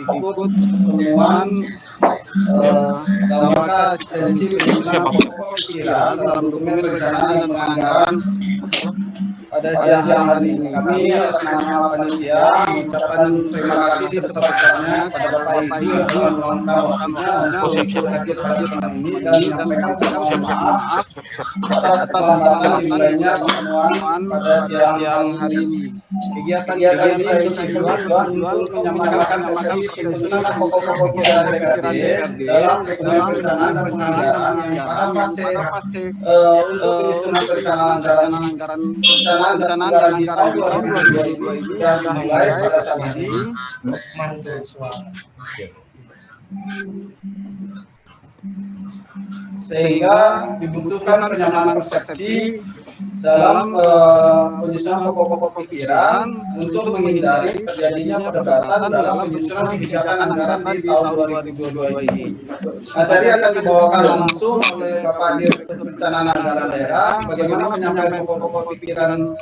ikut pertemuan dalam rangka asistensi penyusunan pokok pikiran dalam dokumen perencanaan dan penganggaran pada siang hari ini. Kami atas nama panitia mengucapkan terima kasih sebesar-besarnya kepada Bapak Ibu yang telah meluangkan waktunya untuk hadir pada pertemuan ini dan menyampaikan permohonan maaf atas keterlambatan dimulainya pertemuan pada siang hari ini. Kegiatan ini bertujuan untuk menyamakan persepsi penyusunan pokok-pokok pikiran DPRD dalam dokumen perencanaan dan penganggaran yang pada fase untuk penyusunan perencanaan dan anggaran di tahun 2022 ini sudah dimulai pada saat ini. Sehingga dibutuhkan penyamanan persepsi dalam penyusunan pokok-pokok pikiran untuk menghindari terjadinya perdebatan dalam penyusunan kebijakan anggaran di tahun 2022 ini. Materi akan dibawakan langsung oleh Bapak Direktur Perencanaan Anggaran Daerah bagaimana menyampaikan pokok-pokok pikiran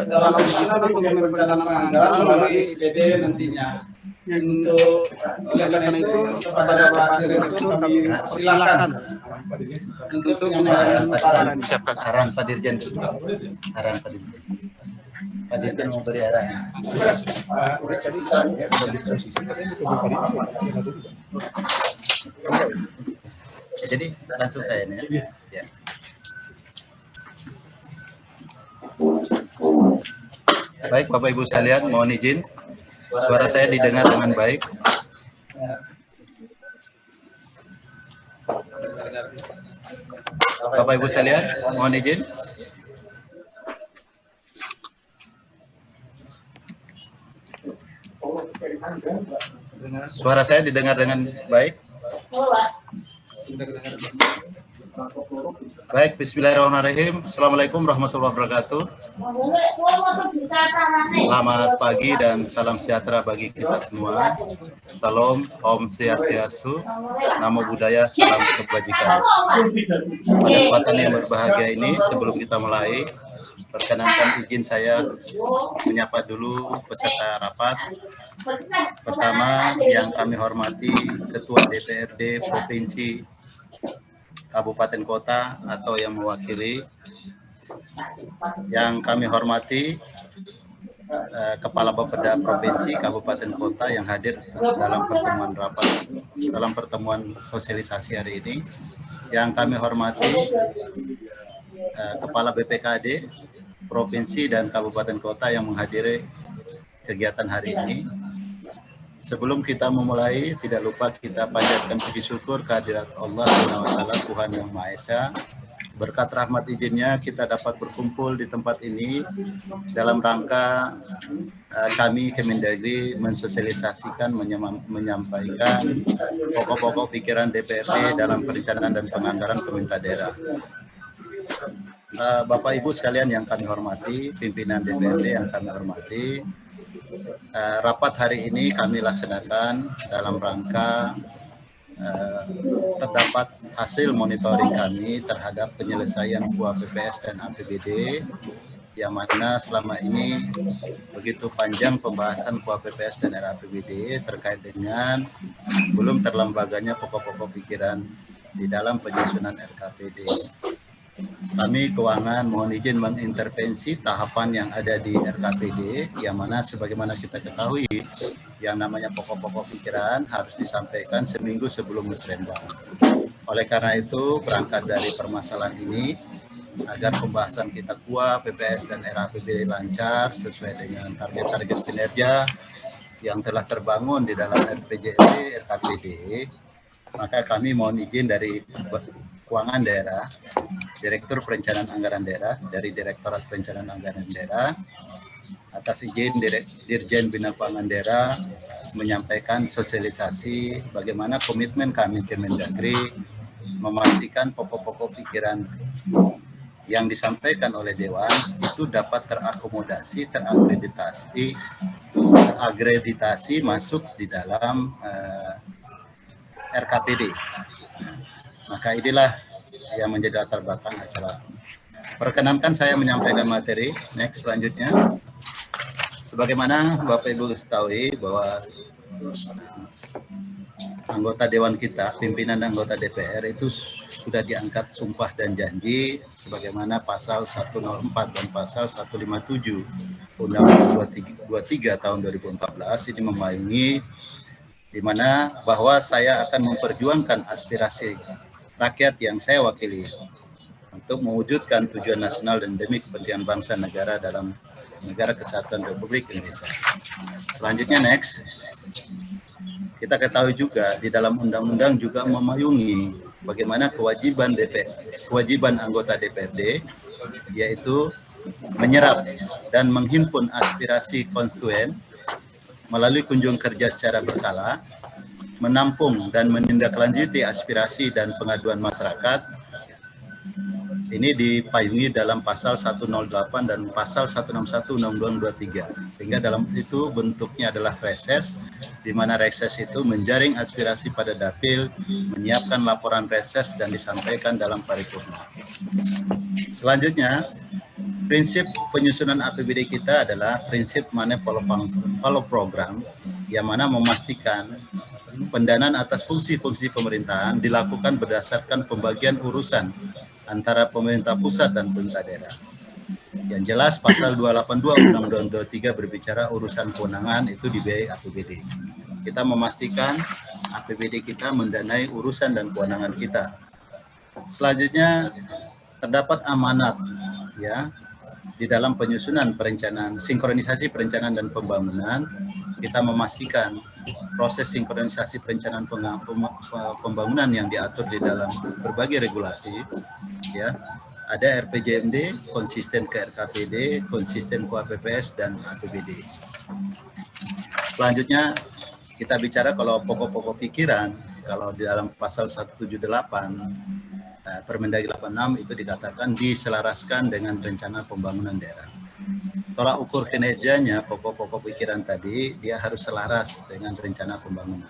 dalam penyusunan dokumen perencanaan anggaran melalui SPD nantinya. Untuk oleh karena itu kepada Pak Direktur kami silakan untuk menyampaikan paparan. Saran Pak Dirjen, saran Pak Dirjen. Pak Dirjen mau beri arahan. Jadi langsung saya nih. Ya. Baik Bapak Ibu sekalian, mohon izin. Suara saya didengar dengan baik. Bapak Ibu sekalian, mohon izin. Suara saya didengar dengan baik. Baik, bismillahirrahmanirrahim. Assalamualaikum warahmatullahi wabarakatuh. Selamat pagi dan salam sejahtera bagi kita semua. Salam, Om Swastiastu, Namo Buddhaya, salam kebajikan. Pada kesempatan yang berbahagia ini, sebelum kita mulai, perkenankan izin saya menyapa dulu peserta rapat. Pertama, yang kami hormati Ketua DPRD Provinsi Kabupaten Kota atau yang mewakili, yang kami hormati Kepala Bapeda Provinsi Kabupaten Kota yang hadir dalam pertemuan rapat, dalam pertemuan sosialisasi hari ini, yang kami hormati Kepala BPKD Provinsi dan Kabupaten Kota yang menghadiri kegiatan hari ini. Sebelum kita memulai, tidak lupa kita panjatkan puji syukur kehadirat Allah SWT, Tuhan Yang Maha Esa. Berkat rahmat izinnya kita dapat berkumpul di tempat ini dalam rangka kami Kemendagri mensosialisasikan, menyampaikan pokok-pokok pikiran DPRD dalam perencanaan dan penganggaran pemerintah daerah. Bapak Ibu sekalian yang kami hormati, pimpinan DPRD yang kami hormati, rapat hari ini kami laksanakan dalam rangka terdapat hasil monitoring kami terhadap penyelesaian KUA PPS dan APBD, yang mana selama ini begitu panjang pembahasan KUA PPS dan RAPBD terkait dengan belum terlembaganya pokok-pokok pikiran di dalam penyusunan RKPD. Kami keuangan mohon izin mengintervensi tahapan yang ada di RKPD, yang mana sebagaimana kita ketahui yang namanya pokok-pokok pikiran harus disampaikan seminggu sebelum musrenbang. Oleh karena itu, berangkat dari permasalahan ini, agar pembahasan kita KUA, PPS, dan RAPBD lancar sesuai dengan target-target kinerja yang telah terbangun di dalam RPJMD, RKPD, maka kami mohon izin dari Keuangan Daerah, Direktur Perencanaan Anggaran Daerah, dari Direktorat Perencanaan Anggaran Daerah, atas izin Dirjen Bina Keuangan Daerah menyampaikan sosialisasi bagaimana komitmen kami Kemendagri memastikan pokok-pokok pikiran yang disampaikan oleh Dewan itu dapat terakomodasi, terakreditasi masuk di dalam RKPD. Maka inilah yang menjadi latar belakang acara. Perkenankan saya menyampaikan materi. Next, selanjutnya. Sebagaimana Bapak Ibu ketahui bahwa anggota Dewan kita, pimpinan anggota DPR itu sudah diangkat sumpah dan janji sebagaimana pasal 104 dan pasal 157 Undang-Undang 23 tahun 2014 ini memayungi di mana bahwa saya akan memperjuangkan aspirasi rakyat yang saya wakili untuk mewujudkan tujuan nasional dan demi kepentingan bangsa negara dalam negara kesatuan Republik Indonesia. Selanjutnya next. Kita ketahui juga di dalam undang-undang juga memayungi bagaimana kewajiban anggota DPRD yaitu menyerap dan menghimpun aspirasi konstituen melalui kunjung kerja secara berkala, menampung dan menindaklanjuti aspirasi dan pengaduan masyarakat. Ini dipayungi dalam pasal 108 dan pasal 161 Undang-Undang 23. Sehingga dalam itu bentuknya adalah reses, di mana reses itu menjaring aspirasi pada dapil, menyiapkan laporan reses dan disampaikan dalam paripurna. Selanjutnya, prinsip penyusunan APBD kita adalah prinsip money follow program, yang mana memastikan pendanaan atas fungsi-fungsi pemerintahan dilakukan berdasarkan pembagian urusan antara pemerintah pusat dan pemerintah daerah. Yang jelas pasal 282 Undang-Undang 23 berbicara urusan kewenangan itu dibiayai APBD. Kita memastikan APBD kita mendanai urusan dan kewenangan kita. Selanjutnya terdapat amanat ya di dalam penyusunan perencanaan, sinkronisasi perencanaan dan pembangunan. Kita memastikan proses sinkronisasi perencanaan pembangunan yang diatur di dalam berbagai regulasi, ya, ada RPJMD, konsisten ke RKPD, konsisten ke APPS dan APBD. Selanjutnya kita bicara kalau pokok-pokok pikiran, kalau di dalam pasal 178 Permendagri 86 itu dikatakan diselaraskan dengan rencana pembangunan daerah. Tolak ukur kinerjanya, pokok-pokok pikiran tadi, dia harus selaras dengan rencana pembangunan.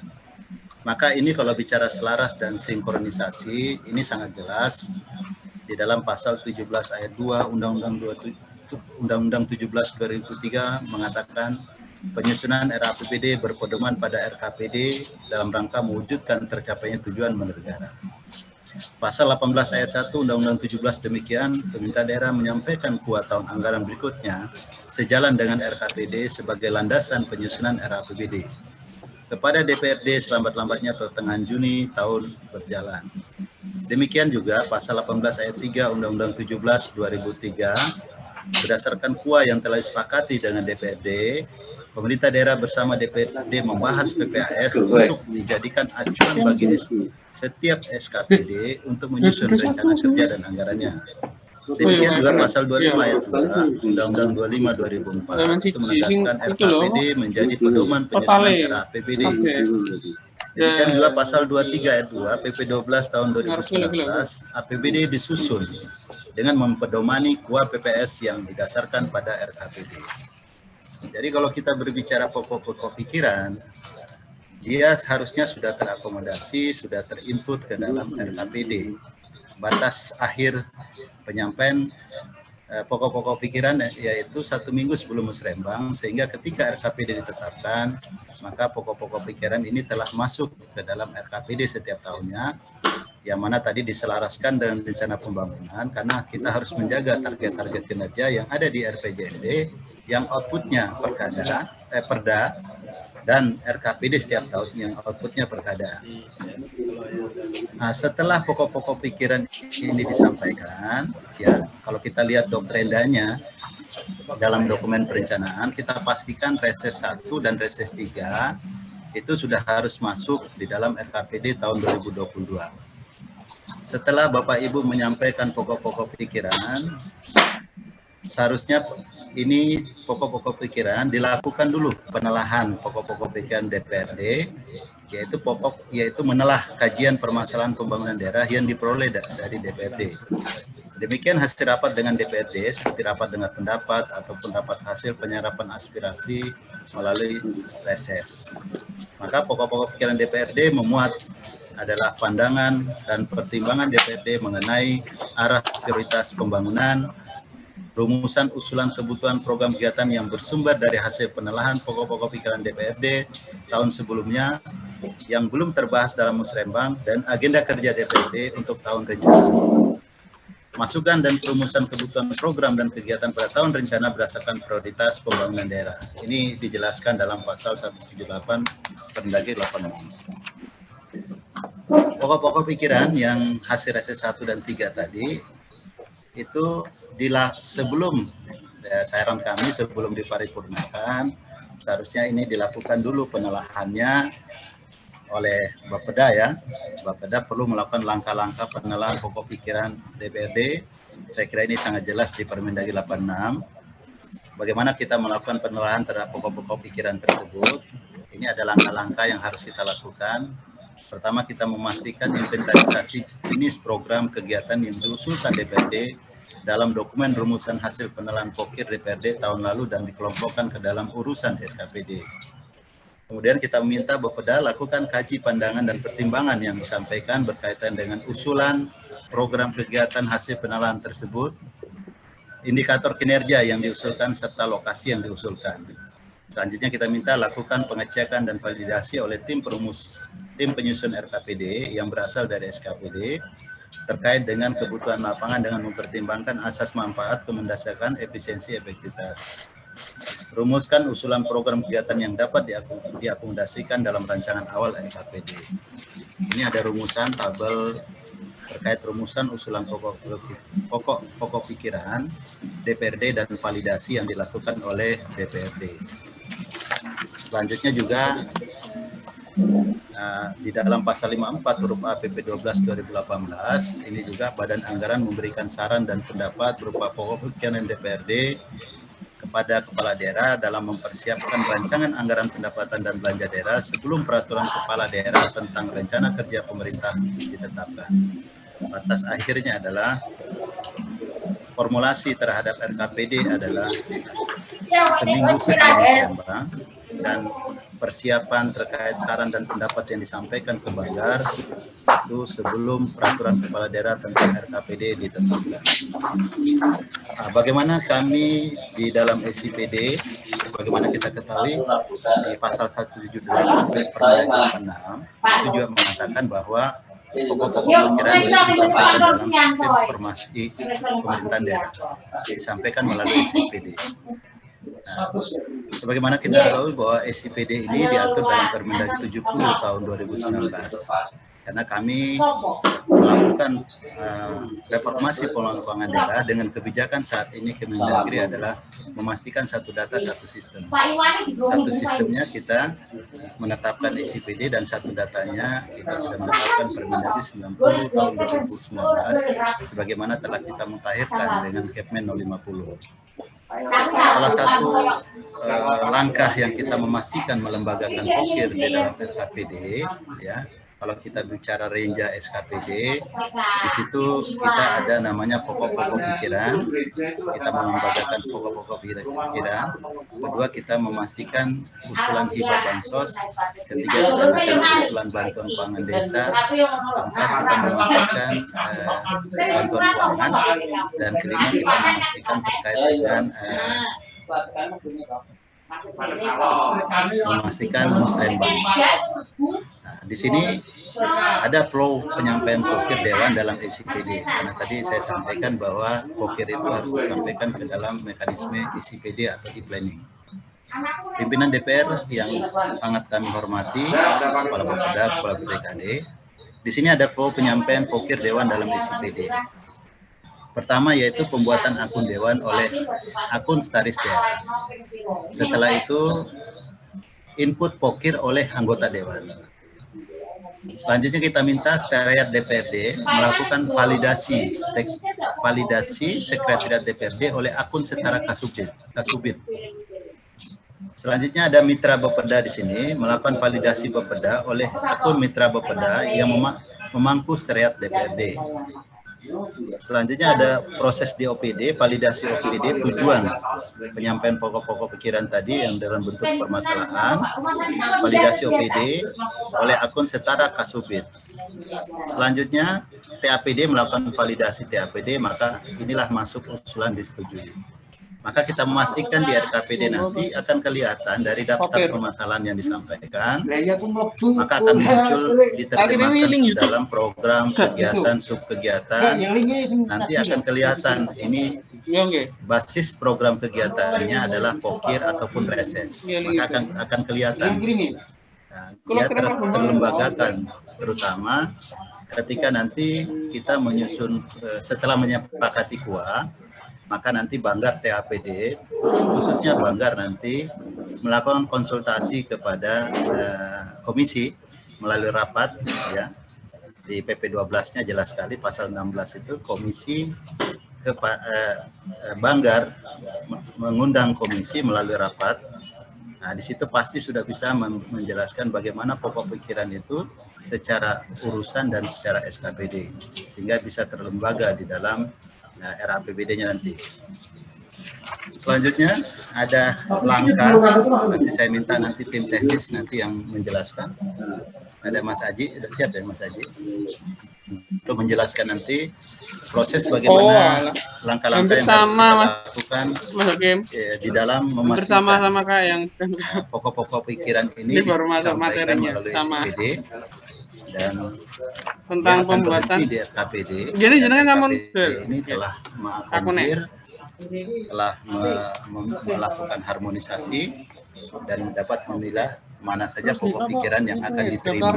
Maka ini kalau bicara selaras dan sinkronisasi, ini sangat jelas di dalam pasal 17 ayat 2 Undang-Undang 17 2003 mengatakan penyusunan RAPBD berpedoman pada RKPD dalam rangka mewujudkan tercapainya tujuan bernegara. Pasal 18 ayat 1 Undang-Undang 17 demikian, pemerintah daerah menyampaikan kuat tahun anggaran berikutnya sejalan dengan RKPD sebagai landasan penyusunan RAPBD kepada DPRD selambat-lambatnya pertengahan Juni tahun berjalan. Demikian juga pasal 18 ayat 3 Undang-Undang 17 2003 berdasarkan KUA yang telah disepakati dengan DPRD, pemerintah daerah bersama DPRD membahas PPAS untuk dijadikan acuan bagi setiap SKPD untuk menyusun rencana kerja dan anggarannya. Demikian juga pasal 25 ayat 2 Undang-Undang 25 2004 itu menegaskan RKPD menjadi pedoman penyusunan RAPBD. Demikian juga pasal 23 ayat 2 PP 12 tahun 2019 APBD disusun dengan mempedomani KUA PPS yang didasarkan pada RKPD. Jadi kalau kita berbicara pokok-pokok pikiran, dia seharusnya sudah terakomodasi, sudah terinput ke dalam RKPD. Batas akhir penyampaian pokok-pokok pikiran yaitu 1 minggu sebelum musrembang, sehingga ketika RKPD ditetapkan, maka pokok-pokok pikiran ini telah masuk ke dalam RKPD setiap tahunnya, yang mana tadi diselaraskan dengan rencana pembangunan, karena kita harus menjaga target-target kinerja yang ada di RPJMD, yang outputnya perda, dan RKPD setiap tahun yang outputnya perkada. Nah, setelah pokok-pokok pikiran ini disampaikan, ya kalau kita lihat doktrindanya dalam dokumen perencanaan, kita pastikan reses 1 dan reses 3 itu sudah harus masuk di dalam RKPD tahun 2022. Setelah Bapak Ibu menyampaikan pokok-pokok pikiran, seharusnya ini pokok-pokok pikiran dilakukan dulu penelahan pokok-pokok pikiran DPRD, yaitu menelah kajian permasalahan pembangunan daerah yang diperoleh dari DPRD. Demikian hasil rapat dengan DPRD seperti rapat dengar pendapat atau pendapat hasil penyerapan aspirasi melalui reses. Maka pokok-pokok pikiran DPRD memuat adalah pandangan dan pertimbangan DPRD mengenai arah prioritas pembangunan, rumusan usulan kebutuhan program kegiatan yang bersumber dari hasil penelahan pokok-pokok pikiran DPRD tahun sebelumnya yang belum terbahas dalam musrembang dan agenda kerja DPRD untuk tahun rencana. Masukan dan perumusan kebutuhan program dan kegiatan pada tahun rencana berdasarkan prioritas pembangunan daerah. Ini dijelaskan dalam pasal 178 Permendagri 86. Pokok-pokok pikiran yang hasil reses 1 dan 3 tadi itu sebelum saran kami sebelum diparipurnakan seharusnya ini dilakukan dulu penelahannya oleh Bapeda ya. Bapeda perlu melakukan langkah-langkah penelahan pokok pikiran DPRD. Saya kira ini sangat jelas di Permendagri 86. Bagaimana kita melakukan penelahan terhadap pokok-pokok pikiran tersebut. Ini ada langkah-langkah yang harus kita lakukan. Pertama, kita memastikan inventarisasi jenis program kegiatan yang diusulkan DPRD dalam dokumen rumusan hasil penelahan pokir DPRD tahun lalu dan dikelompokkan ke dalam urusan SKPD. Kemudian kita meminta Bapeda lakukan kaji pandangan dan pertimbangan yang disampaikan berkaitan dengan usulan program kegiatan hasil penelahan tersebut, indikator kinerja yang diusulkan serta lokasi yang diusulkan. Selanjutnya kita minta lakukan pengecekan dan validasi oleh tim penyusun RKPD yang berasal dari SKPD terkait dengan kebutuhan lapangan dengan mempertimbangkan asas manfaat mendasarkan efisiensi efektivitas. Rumuskan usulan program kegiatan yang dapat diakomodasikan dalam rancangan awal RKPD. Ini ada rumusan tabel terkait rumusan usulan pokok pikiran DPRD dan validasi yang dilakukan oleh DPRD. Selanjutnya juga di dalam pasal 54 huruf A PP 12 2018 ini juga Badan Anggaran memberikan saran dan pendapat berupa pokok pikiran DPRD kepada kepala daerah dalam mempersiapkan rancangan anggaran pendapatan dan belanja daerah sebelum peraturan kepala daerah tentang rencana kerja pemerintah ditetapkan. Batas akhirnya adalah formulasi terhadap RKPD adalah seminggu sebelum musrembang dan persiapan terkait saran dan pendapat yang disampaikan ke Banggar itu sebelum peraturan kepala daerah tentang RKPD ditetapkan. Bagaimana kami di dalam SIPD, bagaimana kita ketahui di pasal 178 Permendagri 86 itu juga mengatakan bahwa pokok-pokok pikiran itu disampaikan dalam sistem informasi pemerintahan daerah, disampaikan melalui SIPD. Sebagaimana kita tahu bahwa SIPD ini diatur dalam Permendagri 70 tahun 2019. Karena kami melakukan reformasi pengelolaan keuangan daerah dengan kebijakan saat ini Kemendagri adalah memastikan satu data satu sistem. Satu sistemnya kita menetapkan SIPD dan satu datanya kita sudah menetapkan Permendagri 90 tahun 2019 sebagaimana telah kita mutakhirkan dengan Kepmen 050. Salah satu langkah yang kita memastikan melembagakan pokir di dalam RKPD, ya, kalau kita bicara renja SKPD, di situ kita ada namanya pokok-pokok pikiran, kita melembagakan pokok-pokok pikiran. Kedua, kita memastikan usulan hibah bansos. Ketiga, kita bicara usulan bantuan pangan desa. Keempat, kita memastikan bantuan keuangan. Dan kelima, kita memastikan terkait dengan memastikan musrembang. Nah, di sini ada flow penyampaian pokir dewan dalam SIPD. Karena tadi saya sampaikan bahwa pokir itu harus disampaikan ke dalam mekanisme SIPD atau e-planning. Pimpinan DPR yang sangat kami hormati, Kepala Bapeda, Kepala BPKD, di sini ada flow penyampaian pokir dewan dalam SIPD. Pertama yaitu pembuatan akun dewan oleh akun Staris daerah. Setelah itu input pokir oleh anggota dewan. Selanjutnya kita minta sekretariat DPRD melakukan validasi sekretariat DPRD oleh akun setara Kasubit. Selanjutnya ada mitra Bapeda di sini melakukan validasi Bapeda oleh akun mitra Bapeda yang memangku sekretariat DPRD. Selanjutnya ada proses di OPD, validasi OPD, tujuan penyampaian pokok-pokok pikiran tadi yang dalam bentuk permasalahan, validasi OPD oleh akun setara Kasubit. Selanjutnya TAPD melakukan validasi TAPD, maka inilah masuk usulan disetujui. Maka kita memastikan di RKPD nanti akan kelihatan dari daftar permasalahan yang disampaikan, maka akan muncul diterjemahkan dalam program, kegiatan, subkegiatan. Nanti akan kelihatan ini basis program kegiatannya adalah pokir ataupun reses. Maka akan kelihatan. Nah, dia terlembagakan, terutama ketika nanti kita menyusun setelah menyepakati KUA, maka nanti Banggar TAPD, khususnya Banggar nanti melakukan konsultasi kepada komisi melalui rapat, ya. Di PP 12-nya jelas sekali pasal 16 itu komisi Banggar mengundang komisi melalui rapat. Nah, di situ pasti sudah bisa menjelaskan bagaimana pokok pikiran itu secara urusan dan secara SKPD, sehingga bisa terlembaga di dalam RAPBD-nya nanti. Selanjutnya ada langkah, nanti saya minta nanti tim teknis nanti yang menjelaskan. Ada Mas Aji, sudah siap ya Mas Aji? Untuk menjelaskan nanti proses bagaimana langkah-langkah yang harus kita lakukan di dalam memastikan pokok-pokok pikiran ini disampaikan melalui SKPD. Dan tentang pembuatan di SKPD. Gini ini telah mengakomodir, telah melakukan harmonisasi dan dapat memilah mana saja pokok pikiran yang akan diterima,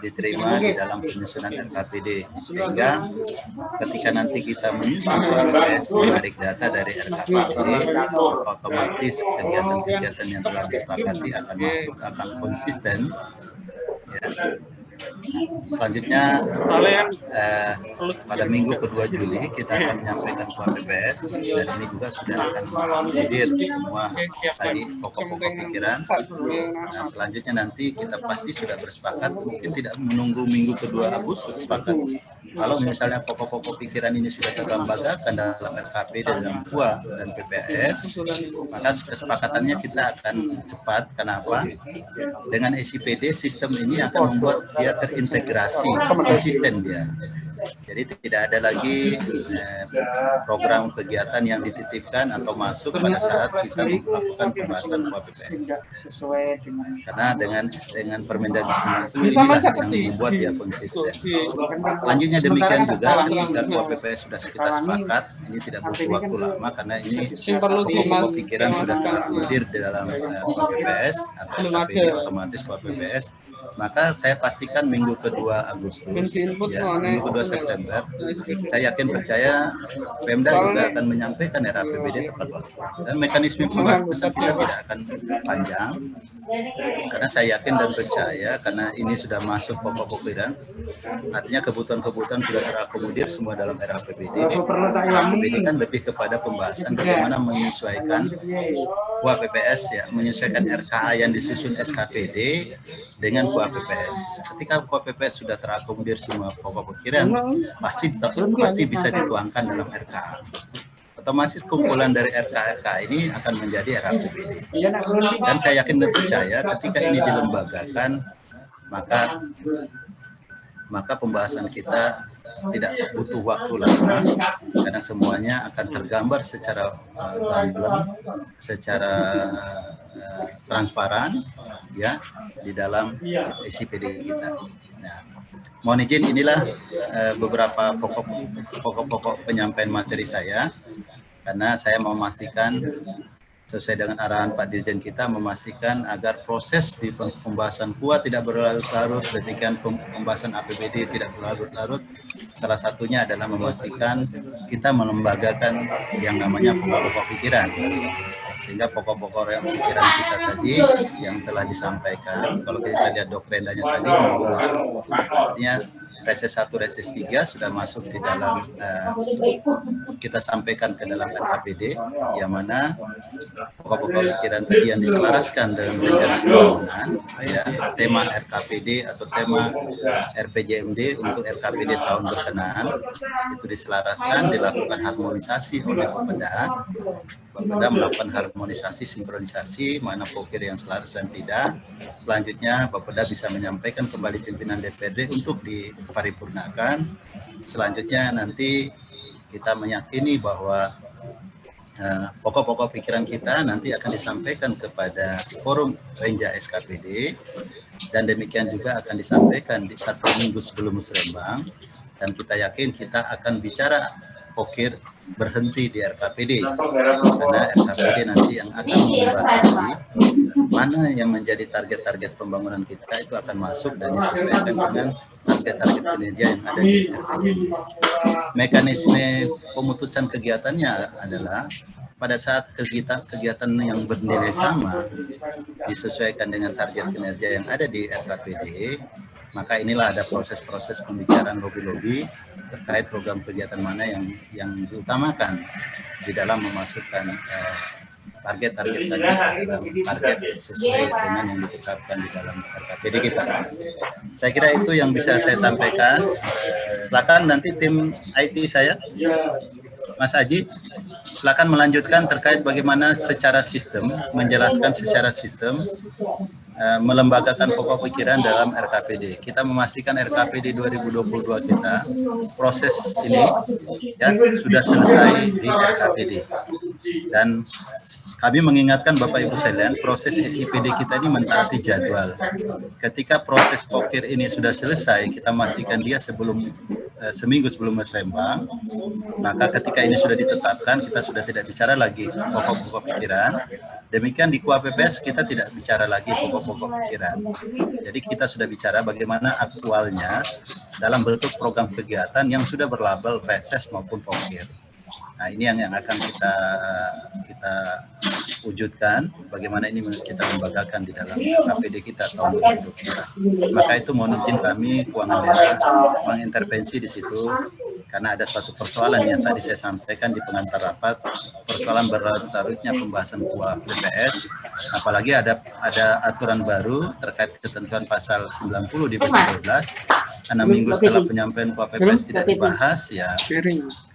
diterima di dalam penyusunan RKPD, sehingga ketika nanti kita menyusun PPS menarik data dari RKPD, otomatis kegiatan-kegiatan yang telah disepakati akan masuk, akan konsisten. Ya. Selanjutnya pada minggu kedua Juli kita akan menyampaikan ke PPS, dan ini juga sudah akan mengakomodir semua tadi pokok-pokok pikiran. Nah, selanjutnya nanti kita pasti sudah bersepakat, mungkin tidak menunggu minggu kedua Agustus sepakat. Kalau misalnya pokok-pokok pikiran ini sudah terlembagakan dalam RKP dalam KUA dan PPS, maka kesepakatannya kita akan cepat. Kenapa? Dengan SIPD sistem ini akan membuat dia terintegrasi, konsisten dia. Jadi tidak ada lagi program kegiatan yang dititipkan atau masuk pada saat kita melakukan pembahasan KUA-PPS. Karena dengan Permendagri 90 inilah yang membuat dia konsisten. Selanjutnya demikian juga ketika KUA-PPS sudah kita sepakat, ini tidak butuh waktu lama karena ini pokok pikiran sudah terakomodir di dalam KUA-PPS atau KPD otomatis KUA-PPS. Maka saya pastikan minggu kedua Agustus, ya, minggu kedua September, saya yakin percaya Pemda juga akan menyampaikan RAPBD tepat waktu. Dan mekanisme pembahasan kita tidak akan panjang, karena saya yakin dan percaya, karena ini sudah masuk pokok pikiran, artinya kebutuhan-kebutuhan sudah terakomodir semua dalam RAPBD. RAPBD kan lebih kepada pembahasan bagaimana menyesuaikan KUA-PPS, ya, menyesuaikan RKA yang disusun SKPD dengan KUA-PPS. Ketika KUA-PPS sudah terakomodir semua pokok pikiran, pasti bisa dituangkan dalam RKA. Otomatis kumpulan dari RKA ini akan menjadi RAPBD. Dan saya yakin dan percaya ketika ini dilembagakan, maka pembahasan kita tidak butuh waktu lama, karena semuanya akan tergambar secara gamblang, secara transparan, ya, di dalam SIPD kita. Nah, mohon izin, inilah beberapa pokok penyampaian materi saya, karena saya memastikan sesuai dengan arahan Pak Dirjen kita, memastikan agar proses di pembahasan KUA tidak berlarut-larut, demikian pembahasan APBD tidak berlarut-larut. Salah satunya adalah memastikan kita melembagakan yang namanya pokok-pokok pikiran, sehingga pokok-pokok pikiran kita tadi yang telah disampaikan, kalau kita lihat doktrinanya tadi, artinya reses 1, reses 3 sudah masuk di dalam, kita sampaikan ke dalam RKPD, yang mana pokok-pokok pikiran tadi yang diselaraskan dalam rencana pembangunan, ya, tema RKPD atau tema RPJMD untuk RKPD tahun berkenaan, itu diselaraskan, dilakukan harmonisasi oleh Pemda, Bapeda melakukan harmonisasi, sinkronisasi, mana pokir yang selaras dan tidak. Selanjutnya Bapeda bisa menyampaikan kembali pimpinan DPRD untuk diparipurnakan. Selanjutnya nanti kita meyakini bahwa pokok-pokok pikiran kita nanti akan disampaikan kepada forum Renja SKPD, dan demikian juga akan disampaikan di 1 minggu sebelum musrembang, dan kita yakin kita akan bicara pokir berhenti di RKPD, karena RKPD nanti yang akan membatasi mana yang menjadi target-target pembangunan kita itu akan masuk dan disesuaikan dengan target-target kinerja yang ada di RKPD. Mekanisme pemutusan kegiatannya adalah pada saat kegiatan yang bernilai sama disesuaikan dengan target kinerja yang ada di RKPD, maka inilah ada proses-proses pembicaraan lobby-lobby terkait program kegiatan mana yang diutamakan di dalam memasukkan target-target tadi dalam target sesuai dengan yang ditetapkan di dalam RKPD kita. Saya kira itu yang bisa saya sampaikan. Silakan nanti tim IT saya, Mas Aji, silakan melanjutkan terkait bagaimana secara sistem, menjelaskan secara sistem melembagakan pokok pikiran dalam RKPD. Kita memastikan RKPD 2022 kita proses ini ya sudah selesai di RKPD, dan kami mengingatkan Bapak Ibu sekalian, proses SIPD kita ini mentaati jadwal. Ketika proses pokir ini sudah selesai, kita memastikan dia seminggu sebelum musrembang, maka ketika ini sudah ditetapkan, kita sudah tidak bicara lagi pokok-pokok pikiran. Demikian di KUAPPS kita tidak bicara lagi pokok-pokok pikiran. Jadi kita sudah bicara bagaimana aktualnya dalam bentuk program kegiatan yang sudah berlabel PSS maupun pokir. Nah, ini yang akan kita wujudkan, bagaimana ini kita lembagakan di dalam KPD kita tahun 2022. Maka itu mohon izin kami keuangan daerah mengintervensi di situ, karena ada suatu persoalan yang tadi saya sampaikan di pengantar rapat, persoalan berlarut-larutnya pembahasan KUA PPS, apalagi ada aturan baru terkait ketentuan pasal 90 di PP 12, 6 minggu setelah penyampaian KUA PPS tidak dibahas, ya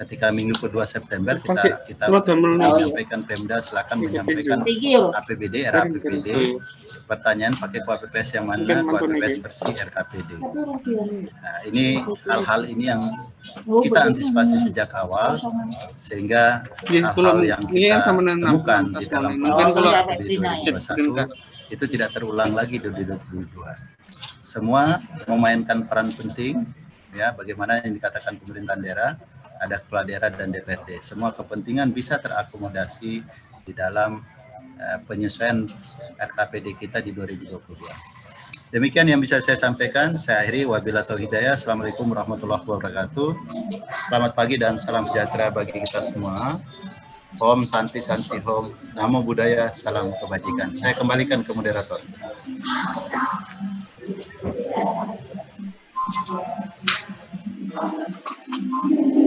ketika minggu kedua September kita menyampaikan Pemda silakan menyampaikan APBD, RAPBD, pertanyaan pakai KUA PPS yang mana, KUA PPS versi RKPD. Nah, ini hal-hal ini yang kita antisipasi sejak awal, sehingga hal-hal yang kita temukan di dalam APBD 2021 itu tidak terulang lagi di 2022. Semua memainkan peran penting, ya, bagaimana yang dikatakan pemerintahan daerah, ada kepala daerah dan DPRD. Semua kepentingan bisa terakomodasi di dalam penyesuaian RKPD kita di 2022. Demikian yang bisa saya sampaikan. Saya akhiri, wabillahi taufiq hidayah. Assalamualaikum warahmatullahi wabarakatuh. Selamat pagi dan salam sejahtera bagi kita semua. Om Santi Santi Om, Namo Buddhaya, salam kebajikan. Saya kembalikan ke moderator.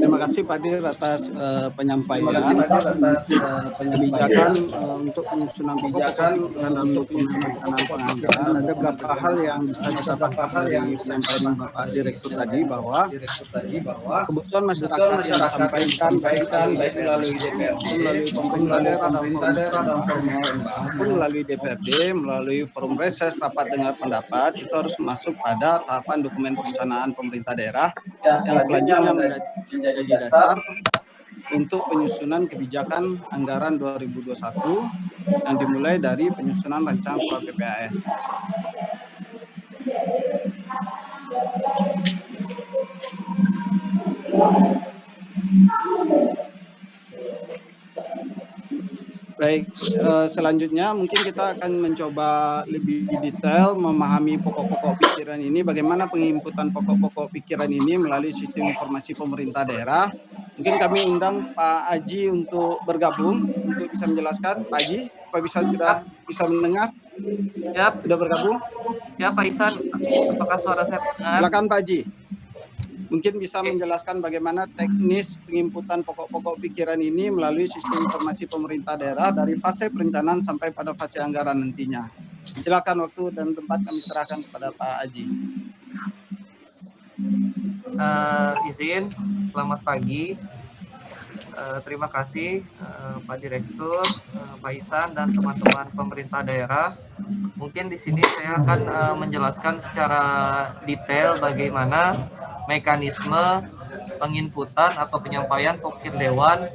Terima kasih Pak Dir atas penyampaian kebijakan untuk penyusunan kebijakan untuk penyusunan penganggaran. Ada beberapa hal yang bisa kita tangkap dari penyampaian Bapak Direktur tadi, bahwa kebutuhan masyarakat yang disampaikan baik melalui DPRD, melalui pemerintah daerah dan forum maupun melalui DPRD, melalui forum reses, rapat dengar pendapat, itu harus masuk pada tahapan dokumen perencanaan pemerintah daerah yang selanjutnya menjadi dasar untuk penyusunan kebijakan anggaran 2021 yang dimulai dari penyusunan rancangan PPAS. Baik, selanjutnya mungkin kita akan mencoba lebih detail memahami pokok-pokok pikiran ini, bagaimana penginputan pokok-pokok pikiran ini melalui sistem informasi pemerintah daerah. Mungkin kami undang Pak Aji untuk bergabung, untuk bisa menjelaskan. Pak Aji, sudah bisa mendengar? Siap. Sudah bergabung? Siap Pak Ihsan, apakah suara saya terdengar? Silakan Pak Aji. Mungkin bisa menjelaskan bagaimana teknis penginputan pokok-pokok pikiran ini melalui sistem informasi pemerintah daerah dari fase perencanaan sampai pada fase anggaran nantinya. Silakan, waktu dan tempat kami serahkan kepada Pak Aji. Izin, selamat pagi. Terima kasih Pak Direktur, Pak Isan, dan teman-teman pemerintah daerah. Mungkin di sini saya akan menjelaskan secara detail bagaimana mekanisme penginputan atau penyampaian pokir dewan